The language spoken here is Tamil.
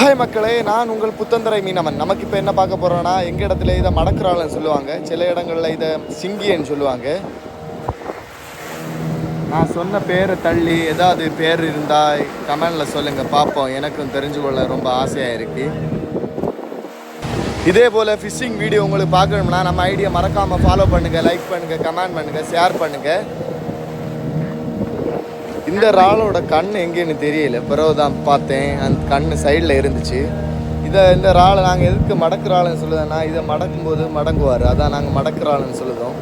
ஹாய் மக்களே, நான் உங்கள் புத்தந்தரை மீனவன். நமக்கு இப்போ என்ன பார்க்க போகிறோன்னா, எங்கள் இடத்துல இதை மடக்குறாள்னு சொல்லுவாங்க, சில இடங்களில் இதை சிங்கின்னு சொல்லுவாங்க. நான் சொன்ன பேரை தள்ளி ஏதாவது பேர் இருந்தால் கமெண்டில் சொல்லுங்கள், பார்ப்போம். எனக்கும் தெரிஞ்சு கொள்ள ரொம்ப ஆசையாக இருக்குது. இதே போல் ஃபிஷ்ஷிங் வீடியோ உங்களுக்கு பார்க்கணும்னா நம்ம ஐடியா மறக்காமல் ஃபாலோ பண்ணுங்கள், லைக் பண்ணுங்கள், கமெண்ட் பண்ணுங்கள், ஷேர் பண்ணுங்கள். இந்த இறாலோட கண் எங்கேன்னு தெரியல, பிறகு தான் பார்த்தேன். அந்த கண் சைடில் இருந்துச்சு. இந்த இறாலை நாங்கள் எதுக்கு மடக்குறாள்னு சொல்லுதோன்னா, இதை மடக்கும்போது மடங்குவார், அதான் நாங்கள் மடக்குறாள்னு சொல்லுதோம்.